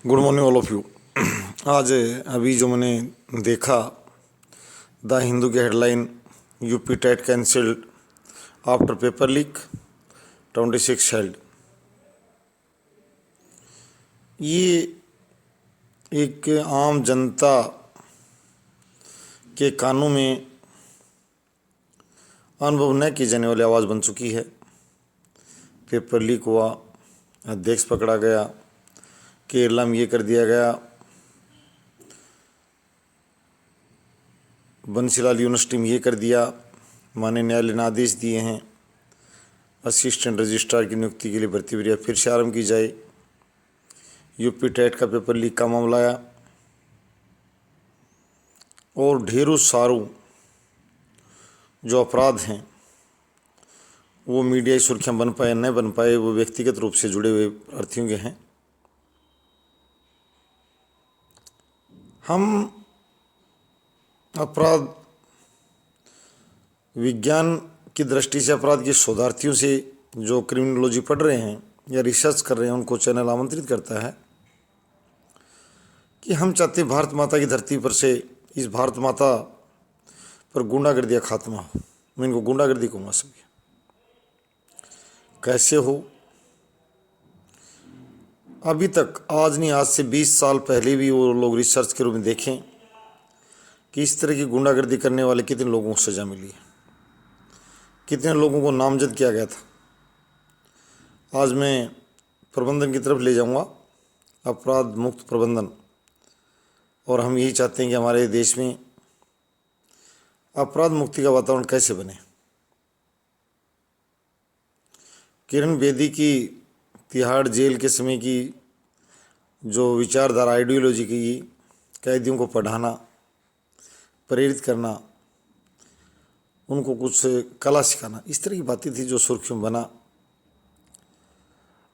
Good morning all of you. आज अभी जो मैंने देखा द हिंदू की headline, UP TET cancelled after paper leak 26 held. ये एक आम जनता के कानों में अनुभव न की जाने वाली आवाज़ बन चुकी है। पेपर लीक हुआ, अध्यक्ष पकड़ा गया, केरला में ये कर दिया गया, बंसीलाल यूनिवर्सिटी में ये कर दिया, माननीय न्यायालय ने आदेश दिए हैं असिस्टेंट रजिस्ट्रार की नियुक्ति के लिए भर्ती प्रक्रिया फिर से आरंभ की जाए। यूपी टेट का पेपर लीक का मामला आया और ढेरों सारों जो अपराध हैं वो मीडिया की सुर्खियाँ बन पाए न बन पाए, वो व्यक्तिगत रूप से जुड़े हुए प्रार्थियों के हैं। हम अपराध विज्ञान की दृष्टि से अपराध के शोधार्थियों से जो क्रिमिनोलॉजी पढ़ रहे हैं या रिसर्च कर रहे हैं उनको चैनल आमंत्रित करता है कि हम चाहते भारत माता की धरती पर से इस भारत माता पर गुंडागर्दी का खात्मा हो। मैं इनको गुंडागर्दी कहूँगा सभी। कैसे हो? अभी तक, आज नहीं, आज से 20 साल पहले भी वो लोग रिसर्च के रूप में देखें कि इस तरह की गुंडागर्दी करने वाले कितने लोगों को सज़ा मिली है, कितने लोगों को नामजद किया गया था। आज मैं प्रबंधन की तरफ ले जाऊंगा, अपराध मुक्त प्रबंधन, और हम यही चाहते हैं कि हमारे देश में अपराध मुक्ति का वातावरण कैसे बने। किरण बेदी की तिहाड़ जेल के समय की जो विचारधारा, आइडियोलॉजी की, कैदियों को पढ़ाना, प्रेरित करना, उनको कुछ कला सिखाना, इस तरह की बातें थी जो सुर्खियों में बना।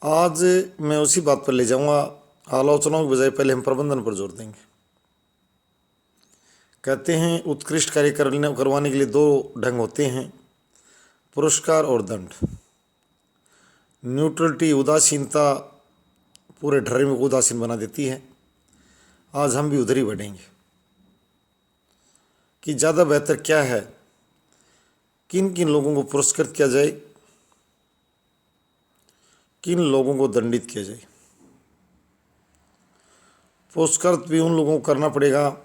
आज मैं उसी बात पर ले जाऊंगा। आलोचनाओं के बजाय पहले हम प्रबंधन पर जोर देंगे। कहते हैं उत्कृष्ट कार्य करवाने के लिए दो ढंग होते हैं, पुरस्कार और दंड। न्यूट्रलिटी, उदासीनता पूरे ढर्रे में उदासीन बना देती है। आज हम भी उधर ही बढ़ेंगे कि ज़्यादा बेहतर क्या है, किन किन लोगों को पुरस्कृत किया जाए, किन लोगों को दंडित किया जाए। पुरस्कृत भी उन लोगों को करना पड़ेगा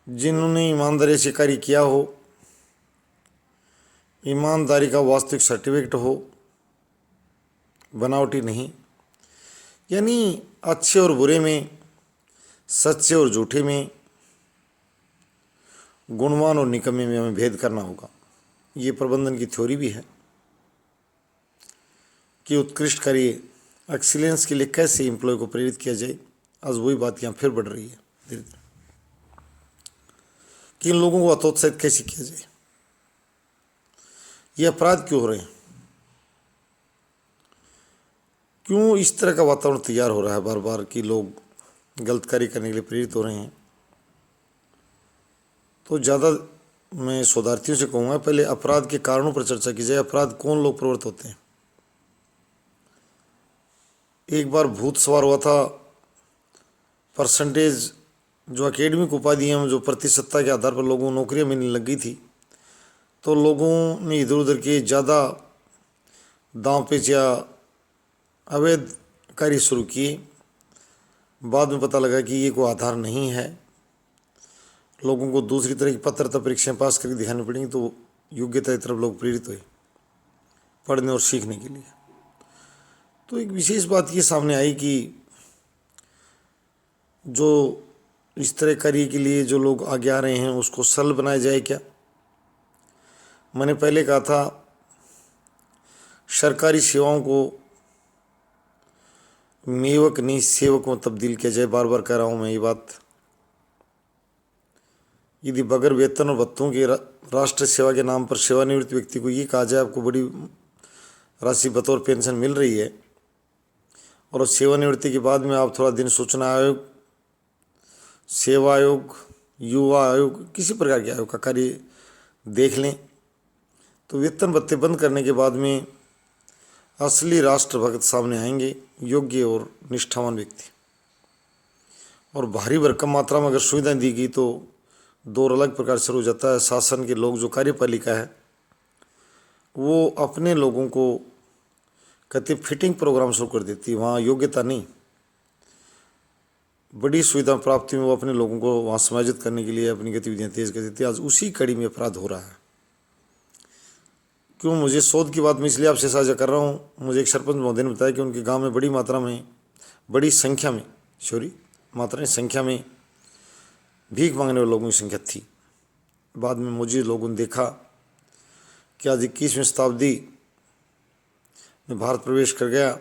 जिन्होंने ईमानदारी से कार्य किया हो, ईमानदारी का वास्तविक सर्टिफिकेट हो, बनावटी नहीं। यानी अच्छे और बुरे में, सच्चे और झूठे में, गुणवान और निकम्मे में हमें भेद करना होगा। ये प्रबंधन की थ्योरी भी है कि उत्कृष्ट कार्य, एक्सीलेंस के लिए कैसे एम्प्लॉय को प्रेरित किया जाए। आज वही बात यहाँ फिर बढ़ रही है धीरे धीरे कि इन लोगों को हतोत्साहित कैसे किया जाए। ये अपराध क्यों हो रहे हैं, क्यों इस तरह का वातावरण तैयार हो रहा है बार बार कि लोग गलत कार्य करने के लिए प्रेरित हो रहे हैं। तो ज़्यादा मैं शोधार्थियों से कहूँगा पहले अपराध के कारणों पर चर्चा की जाए। अपराध कौन लोग प्रवृत्त होते हैं। एक बार भूत सवार हुआ था, परसेंटेज जो एकेडमिक उपाधियाँ जो प्रतिशतता के आधार पर लोगों को नौकरियाँ मिलने लग गई थी, तो लोगों ने इधर उधर के ज़्यादा दांव पेच या अवैध कार्य शुरू किए। बाद में पता लगा कि ये कोई आधार नहीं है, लोगों को दूसरी तरह की पात्रता परीक्षाएं पास करके दिखानी पड़ेंगी, तो योग्यता की तरफ लोग प्रेरित हुए पढ़ने और सीखने के लिए। तो एक विशेष बात ये सामने आई कि जो इस तरह कार्य के लिए जो लोग आगे आ रहे हैं उसको सरल बनाया जाए क्या। मैंने पहले कहा था सरकारी सेवाओं को मेवक नहीं सेवक में तब्दील किया जाए। बार बार कह रहा हूँ मैं ये बात। यदि बगैर वेतन और भत्तों के राष्ट्र सेवा के नाम पर सेवानिवृत्त व्यक्ति को ये कहा जाए आपको बड़ी राशि बतौर पेंशन मिल रही है, और सेवानिवृत्ति के बाद में आप थोड़ा दिन सूचना आयोग, सेवा आयोग, युवा आयोग, किसी प्रकार के आयोग का कार्य देख लें, तो वेतन भत्ते बंद करने के बाद में असली राष्ट्रभक्त सामने आएंगे। योग्य और निष्ठावान व्यक्ति। और भारी भरकम मात्रा में अगर सुविधाएं दी गई तो दौर अलग प्रकार से हो जाता है। शासन के लोग, जो कार्यपालिका है, वो अपने लोगों को कहते फिटिंग प्रोग्राम शुरू कर देती है। वहाँ योग्यता नहीं, बड़ी सुविधा प्राप्ति में वो अपने लोगों को वहाँ समायोजित करने के लिए अपनी गतिविधियाँ तेज कर देती है। आज उसी कड़ी में अपराध हो रहा है। क्यों, मुझे शोध की बात मैं इसलिए आपसे साझा कर रहा हूँ। मुझे एक सरपंच महोदय ने बताया कि उनके गांव में बड़ी मात्रा में, बड़ी संख्या में, संख्या में भीख मांगने वाले लोगों की संख्या थी। बाद में मुझे लोगों ने देखा कि आज 21वीं शताब्दी में भारत प्रवेश कर गया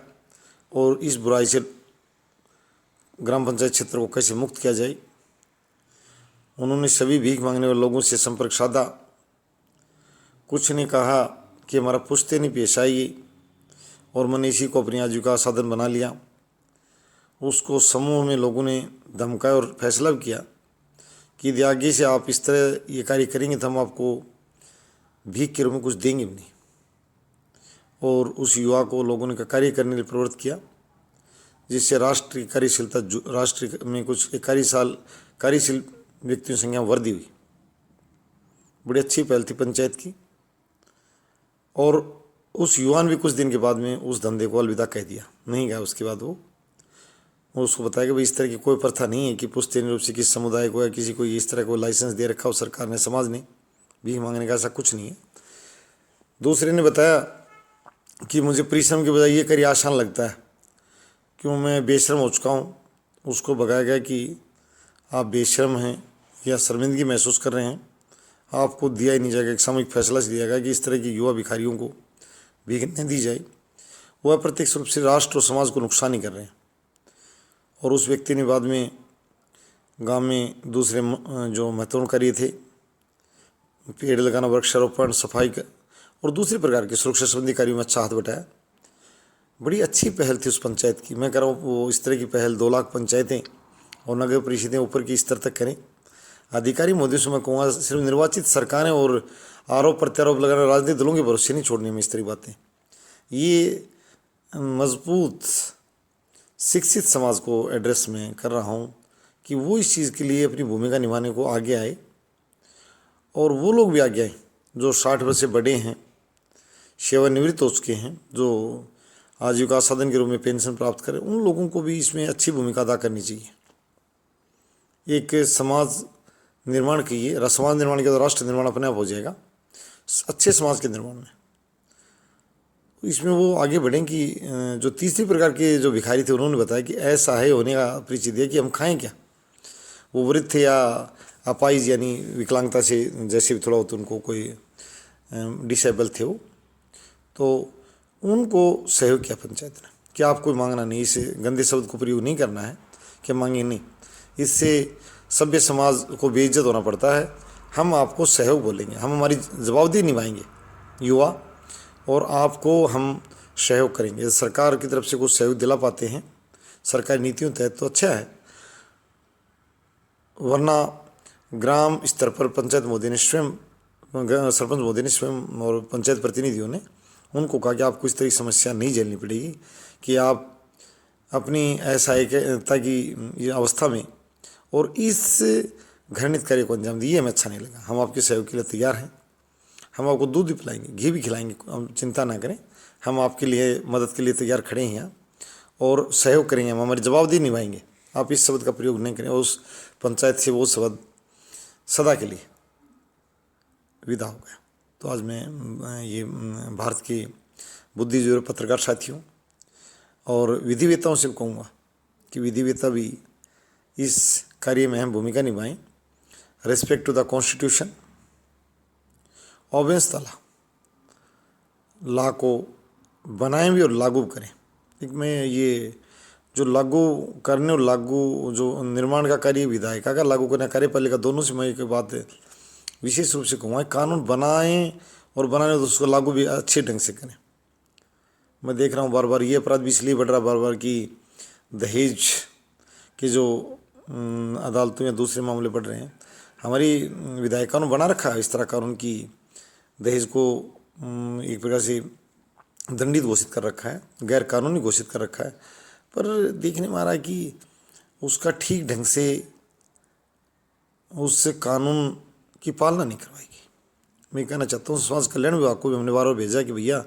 और इस बुराई से ग्राम पंचायत क्षेत्र को कैसे मुक्त किया जाए। उन्होंने सभी भीख मांगने वाले लोगों से संपर्क साधा। कुछ ने कहा कि हमारा पुश्तैनी पेशा है और मैंने इसी को अपनी आजीविका का साधन बना लिया। उसको समूह में लोगों ने धमकाया और फैसला भी किया कि यदि आगे से आप इस तरह ये कार्य करेंगे तो हम आपको भीख के रूप में कुछ देंगे भी नहीं। और उस युवा को लोगों ने कार्य करने के लिए प्रवृत्त किया, जिससे राष्ट्र की कार्यशीलता, राष्ट्र में कुछ 41 साल कार्यशील व्यक्तियों की संख्या वृद्धि हुई। बड़ी अच्छी पहल थी पंचायत की। और उस युवा ने भी कुछ दिन के बाद में उस धंधे को अलविदा कह दिया, नहीं गया। उसके बाद वो उसको बताया कि भाई इस तरह की कोई प्रथा नहीं है कि पुश्तैनी रूप से किसी समुदाय को या किसी को इस तरह को लाइसेंस दे रखा हो सरकार ने, समाज ने, भीख मांगने का ऐसा कुछ नहीं है। दूसरे ने बताया कि मुझे परिश्रम के बजाय ये कार्य आसान लगता है, क्यों मैं बेशर्म हो चुका हूँ। उसको बताया गया कि आप बेशर्म हैं या शर्मिंदगी महसूस कर रहे हैं, आपको दिया ही नहीं जाएगा। एक सामूहिक फैसला से दिया गया कि इस तरह की युवा भिखारियों को भीख नहीं दी जाए। वह अप्रत्यक्ष रूप से राष्ट्र और समाज को नुकसान ही कर रहे हैं। और उस व्यक्ति ने बाद में गांव में दूसरे जो महत्वपूर्ण कार्य थे, पेड़ लगाना, वृक्षारोपण, सफाई और दूसरे प्रकार के सुरक्षा संबंधी कार्यों में अच्छा हाथ बटाया। बड़ी अच्छी पहल थी उस पंचायत की। मैं कह रहा हूँ वो इस तरह की पहल 2 लाख पंचायतें और नगर परिषदें ऊपर की स्तर तक करें। अधिकारी मोदी से मैं कहूँगा सिर्फ निर्वाचित सरकारें और आरोप प्रत्यारोप लगाना राजनीतिक दलों के भरोसे नहीं छोड़ने में इस तरह की बातें। ये मजबूत शिक्षित समाज को एड्रेस में कर रहा हूँ कि वो इस चीज़ के लिए अपनी भूमिका निभाने को आगे आए। और वो लोग भी आगे आए जो 60 वर्ष से बड़े हैं, सेवानिवृत्त हो चुके हैं, जो आजीविका साधन के रूप में पेंशन प्राप्त करें। उन लोगों को भी इसमें अच्छी भूमिका अदा करनी चाहिए। एक समाज निर्माण कीजिए, समाज निर्माण के बाद राष्ट्र निर्माण अपने आप हो जाएगा, अच्छे समाज के निर्माण में। इसमें वो आगे बढ़ें कि जो तीसरी प्रकार के जो भिखारी थे उन्होंने बताया कि असहाय होने का परिचय दिया कि हम खाएं क्या। वो वृद्ध थे या अपाइज यानी विकलांगता से जैसे भी थोड़ा होता उनको कोई डिसेबल थे वो, तो उनको सहयोग किया पंचायत ने कि आप कोई मांगना नहीं, इसे गंदे शब्द को प्रयोग नहीं करना है कि मांगे नहीं, इससे सभ्य समाज को बेइज्जत होना पड़ता है। हम आपको सहयोग बोलेंगे, हम हमारी जवाबदेही निभाएंगे युवा, और आपको हम सहयोग करेंगे। सरकार की तरफ से कुछ सहयोग दिला पाते हैं सरकारी नीतियों तहत तो अच्छा है, वरना ग्राम स्तर पर पंचायत मोदी ने स्वयं, सरपंच मोदी ने स्वयं और पंचायत प्रतिनिधियों ने उनको कहा कि आपको इस तरह की समस्या नहीं झेलनी पड़ेगी कि आप अपनी असहायता की अवस्था में और इस घृणित कार्य को अंजाम दिए। हमें अच्छा नहीं लगा, हम आपके सहयोग के लिए तैयार हैं, हम आपको दूध भी पिलाएंगे, घी भी खिलाएंगे, हम चिंता ना करें, हम आपके लिए मदद के लिए तैयार खड़े हैं यहाँ और सहयोग करेंगे, हम हमारी जवाबदेही निभाएंगे। आप इस शब्द का प्रयोग नहीं करें। उस पंचायत से वो शब्द सदा के लिए विदा हो गया। तो आज मैं ये भारत के बुद्धिजीवी पत्रकार साथियों और विधिवेताओं से कहूँगा कि विधिवेता भी इस कार्य में अहम भूमिका निभाएं। Respect to the constitution, obedience the law को बनाएं भी और लागू करें। एक मैं ये जो लागू करने और लागू जो निर्माण का कार्य विधायिका का लागू करने कार्यपालिका दोनों से मैं एक बात विशेष रूप से कहूँगा, कानून बनाएं और बनाने तो उसको लागू भी अच्छे ढंग से करें। मैं देख रहा हूँ बार बार ये अपराध भी इसलिए बढ़ रहा बार बार कि दहेज के जो अदालतों या दूसरे मामले बढ़ रहे हैं। हमारी विधायिका ने बना रखा है इस तरह कानून की दहेज को एक प्रकार से दंडित घोषित कर रखा है, गैर कानूनी घोषित कर रखा है। पर देखने में आ रहा है कि उसका ठीक ढंग से उससे कानून की पालना नहीं करवाएगी। मैं कहना चाहता हूँ समाज कल्याण विभाग को भी हमने बार बार भेजा कि भैया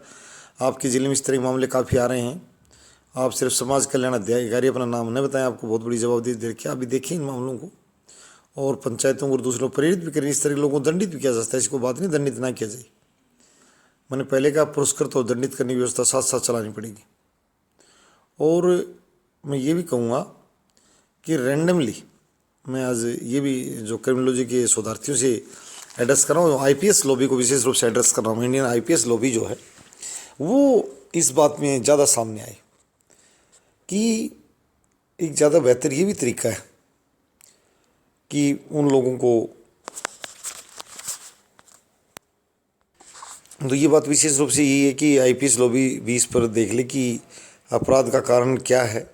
आपके ज़िले में इस तरह के मामले काफ़ी आ रहे हैं, आप सिर्फ समाज कल्याण अधिकारी अपना नाम न बताएं, आपको बहुत बड़ी जवाबदेही दे रखी है। आप भी देखें इन मामलों को और पंचायतों को और दूसरों को प्रेरित भी करें। इस तरह के लोगों को दंडित भी किया जा सकता है, इसको बात नहीं दंडित ना किया जाए। मैंने पहले कहा पुरस्कृत और दंडित करने की व्यवस्था साथ साथ चलानी पड़ेगी। और मैं ये भी कहूँगा कि रैंडमली मैं आज ये भी जो क्रिमिनोलॉजी के शोधार्थियों से एड्रेस कर रहा हूँ, आईपीएस लॉबी को विशेष रूप से एड्रेस कर रहा हूँ। इंडियन आईपीएस लॉबी जो है वो इस बात में ज़्यादा सामने आए कि एक ज़्यादा बेहतर ये भी तरीका है कि उन लोगों को, तो ये बात विशेष रूप से यही है कि आईपीएस लॉबी भी इस पर देख ले कि अपराध का कारण क्या है।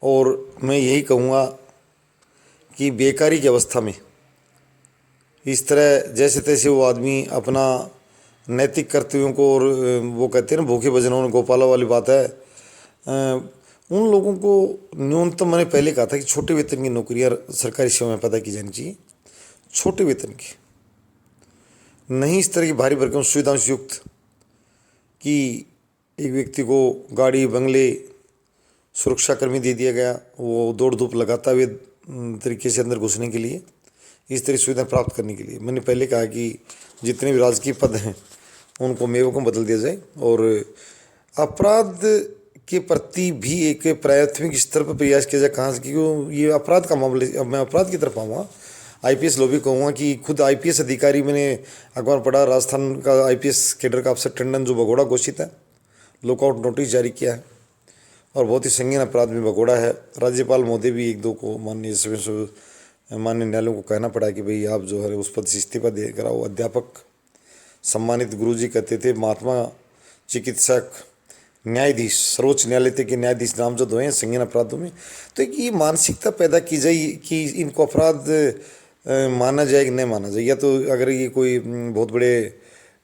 और मैं यही कहूँगा कि बेकारी की अवस्था में इस तरह जैसे तैसे वो आदमी अपना नैतिक कर्तव्यों को, और वो कहते हैं ना भूखे भजनों में गोपाला वाली बात है, उन लोगों को न्यूनतम, मैंने पहले कहा था कि छोटे वेतन की नौकरियां सरकारी सेवा में पैदा की जानी चाहिए, छोटे वेतन की, नहीं इस तरह की भारी भरकम सुविधाओं से युक्त कि एक व्यक्ति को गाड़ी बंगले सुरक्षाकर्मी दे दिया गया, वो दौड़ धूप लगाता हुए तरीके से अंदर घुसने के लिए, इस तरह सुविधा प्राप्त करने के लिए। मैंने पहले कहा कि जितने भी राजकीय पद हैं उनको मेवों को बदल दिया जाए और अपराध के प्रति भी एक प्राथमिक स्तर पर प्रयास किया जाए। कहाँ से, क्योंकि ये अपराध का मामले, अब मैं अपराध की तरफ आऊँगा। आईपीएस लॉबी कहूँगा कि खुद आईपीएस अधिकारी, मैंने अखबार पढ़ा, राजस्थान का आईपीएस कैडर का अफसर टंडन जो भगोड़ा घोषित है, लुकआउट नोटिस जारी किया है और बहुत ही संगीन अपराध में भगोड़ा है। राज्यपाल महोदय भी एक दो को माननीय न्यायालयों को कहना पड़ा कि भाई आप जो है उस पद से इस्तीफा दे कर आओ। अध्यापक सम्मानित गुरुजी कहते थे, महात्मा चिकित्सक, न्यायाधीश, सर्वोच्च न्यायालय के न्यायाधीश नामजद हुए हैं संगीन अपराधों में। तो एक ये मानसिकता पैदा की जाए कि इनको अपराध माना जाए कि नहीं माना जाए, या तो अगर ये कोई बहुत बड़े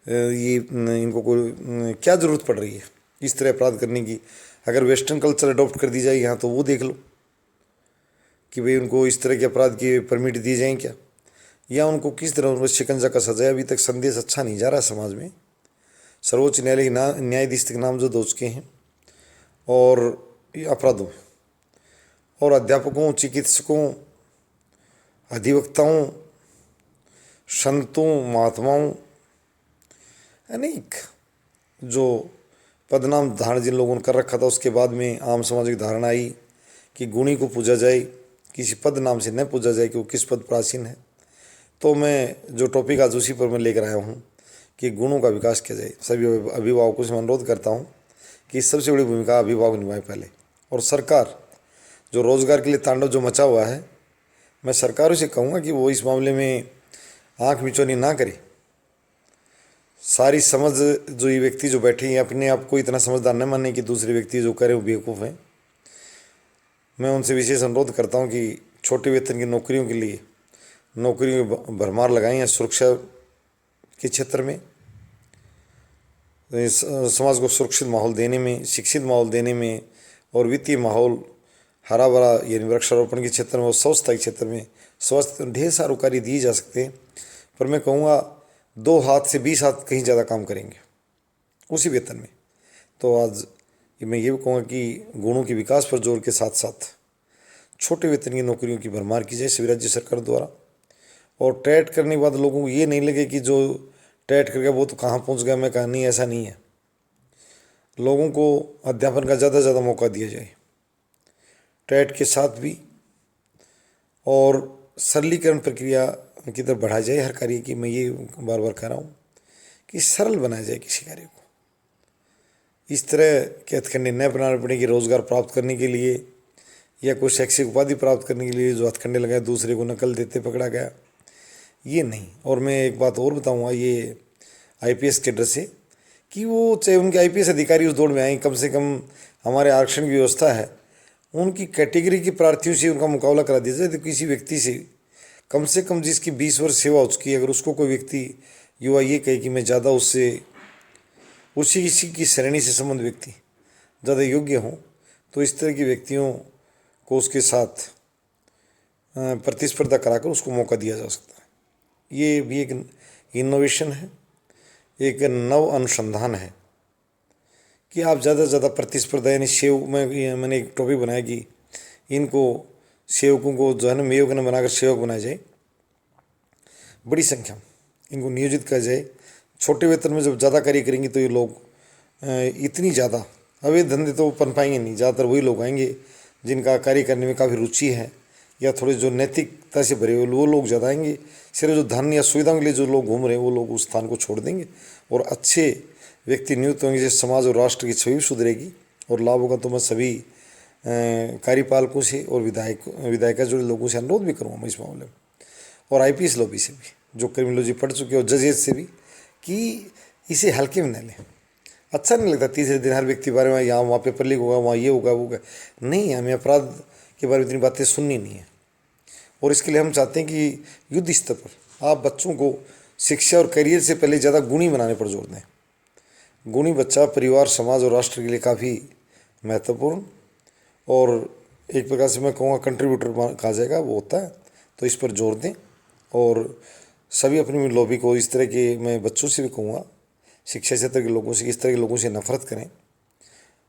ये इनको कोई क्या ज़रूरत पड़ रही है इस तरह अपराध करने की। अगर वेस्टर्न कल्चर अडॉप्ट कर दी जाए यहाँ तो वो देख लो कि भाई उनको इस तरह के अपराध की परमिट दी जाए क्या, या उनको किस तरह उनको शिकंजा का सजाया। अभी तक संदेश अच्छा नहीं जा रहा समाज में। सर्वोच्च न्यायालय न्यायाधीश तक नामजद हो चुके हैं और अपराधों में, और अध्यापकों, चिकित्सकों, अधिवक्ताओं, संतों, महात्माओं, अनेक जो पदनाम धारण जिन लोगों ने कर रखा था, उसके बाद में आम सामाजिक धारणा आई कि गुणी को पूजा जाए, किसी पद नाम से न पूजा जाए कि वो किस पद प्राचीन है। तो मैं जो टॉपिक आज उसी पर मैं लेकर आया हूँ कि गुणों का विकास किया जाए। सभी अभिभावकों से मैं अनुरोध करता हूँ कि सबसे बड़ी भूमिका अभिभावक निभाएं पहले, और सरकार जो रोजगार के लिए तांडव जो मचा हुआ है, मैं सरकारों से कहूँगा कि वो इस मामले में आँख मिचौनी ना करे। सारी समझ जो ये व्यक्ति जो बैठे हैं अपने आप को इतना समझदार न माने कि दूसरे व्यक्ति जो करे वो बेवकूफ़ हैं। मैं उनसे विशेष अनुरोध करता हूँ कि छोटे वेतन की नौकरियों के लिए नौकरियों में भरमार लगाएं या सुरक्षा के क्षेत्र में समाज को सुरक्षित माहौल देने में, शिक्षित माहौल देने में, और वित्तीय माहौल हरा भरा यानी वृक्षारोपण के क्षेत्र में और स्वच्छता के क्षेत्र में स्वास्थ्य ढेर सारे कार्य दिए जा सकते हैं। पर मैं कहूँगा 2 हाथ से 20 हाथ कहीं ज़्यादा काम करेंगे उसी वेतन में। तो आज मैं ये भी कहूँगा कि गुणों के विकास पर जोर के साथ साथ छोटे वेतन की नौकरियों की भरमार की जाए सभी राज्य सरकार द्वारा। और टेट करने के बाद लोगों को ये नहीं लगे कि जो टेट कर गया वो तो कहाँ पहुँच गया। मैं कहा नहीं, ऐसा नहीं है। लोगों को अध्यापन का ज़्यादा से ज़्यादा मौका दिया जाए टेट के साथ भी, और सरलीकरण प्रक्रिया की तरफ बढ़ाया जाए हर कार्य की। मैं ये बार बार कह रहा हूँ कि सरल बनाया जाए किसी कार्य को। इस तरह के हथकंडे न बनाने पड़े कि रोज़गार प्राप्त करने के लिए या कोई शैक्षिक उपाधि प्राप्त करने के लिए जो हथकंडे लगाए दूसरे को नकल देते पकड़ा गया, ये नहीं। और मैं एक बात और बताऊँगा ये आईपीएस कैडर से कि वो चाहे उनके आईपीएस अधिकारी उस दौड़ में आए, कम से कम हमारे आरक्षण की व्यवस्था है, उनकी कैटेगरी के प्रार्थियों से उनका मुकाबला करा दिया जाए। तो किसी व्यक्ति से कम जिसकी 20 वर्ष सेवा हो चुकी है, अगर उसको कोई व्यक्ति युवा ये कहे कि मैं ज़्यादा उससे उसी किसी की श्रेणी से संबंध व्यक्ति ज़्यादा योग्य हूँ, तो इस तरह के व्यक्तियों को उसके साथ प्रतिस्पर्धा कराकर उसको मौका दिया जा सकता है। ये भी एक इनोवेशन है, एक नव अनुसंधान है कि आप ज़्यादा से ज़्यादा प्रतिस्पर्धा, यानी सेव में मैंने एक टॉपिक बनाया कि इनको सेवकों को जो है ना मेयो न बनाकर सेवक बनाया जाए, बड़ी संख्या में इनको नियोजित किया जाए। छोटे वेतन में जब ज़्यादा कार्य करेंगे तो ये लोग इतनी ज़्यादा अवैध धंधे तो पन पाएंगे नहीं। ज़्यादातर वही लोग आएंगे जिनका कार्य करने में काफ़ी रुचि है या थोड़े जो नैतिकता से भरे हुए वो लोग ज़्यादा आएंगे। सिर्फ जो धन या सुविधाओं के लिए जो लोग घूम रहे हैं वो लोग उस स्थान को छोड़ देंगे और अच्छे व्यक्ति नियुक्त होंगे, जिससे समाज और राष्ट्र की छवि सुधरेगी और लाभ होगा। तो मैं सभी कार्यपालकों से और विधायिका जुड़े लोगों से अनुरोध भी करूँगा मैं इस मामले में, और आईपीएस लॉबी से भी जो क्रिमिनोलॉजी पढ़ चुके और जजेस से भी, कि इसे हल्के में न लें। अच्छा नहीं लगता तीसरे दिन हर व्यक्ति बारे में यहाँ वहाँ पेपर लीक होगा, वहाँ ये होगा वो होगा। नहीं, हमें अपराध के बारे में इतनी बातें सुननी नहीं है। और इसके लिए हम चाहते हैं कि युद्ध स्तर पर आप बच्चों को शिक्षा और करियर से पहले ज़्यादा गुणी बनाने पर जोर दें। गुणी बच्चा परिवार, समाज और राष्ट्र के लिए काफ़ी महत्वपूर्ण और एक प्रकार से मैं कहूँगा कंट्रीब्यूटर कहा जाएगा वो होता है। तो इस पर जोर दें और सभी अपनी लॉबी को इस तरह के, मैं बच्चों से भी कहूँगा, शिक्षा क्षेत्र के लोगों से, इस तरह के लोगों से नफरत करें।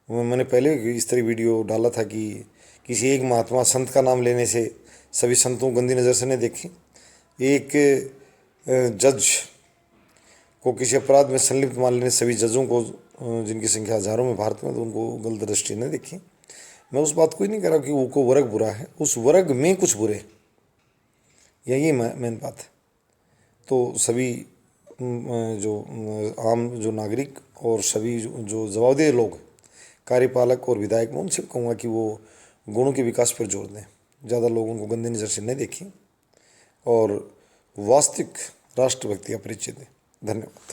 मैंने पहले इस तरह वीडियो डाला था कि किसी एक महात्मा संत का नाम लेने से सभी संतों को गंदी नज़र से नहीं देखें। एक जज को किसी अपराध में संलिप्त मान लेने सभी जजों को, जिनकी संख्या हजारों में भारत में, तो उनको गलत दृष्टि न देखें। मैं उस बात को ही नहीं कह रहा कि वो को वर्ग बुरा है, उस वर्ग में कुछ बुरे, यही मेन बात है। तो सभी जो आम जो नागरिक और सभी जो जवाबदेह लोग, कार्यपालक और विधायक, मैं उनसे कहूँगा कि वो गुणों के विकास पर जोर दें, ज़्यादा लोग उनको गंदी नज़र से न देखें और वास्तविक राष्ट्रभक्ति का परिचय दें। धन्यवाद।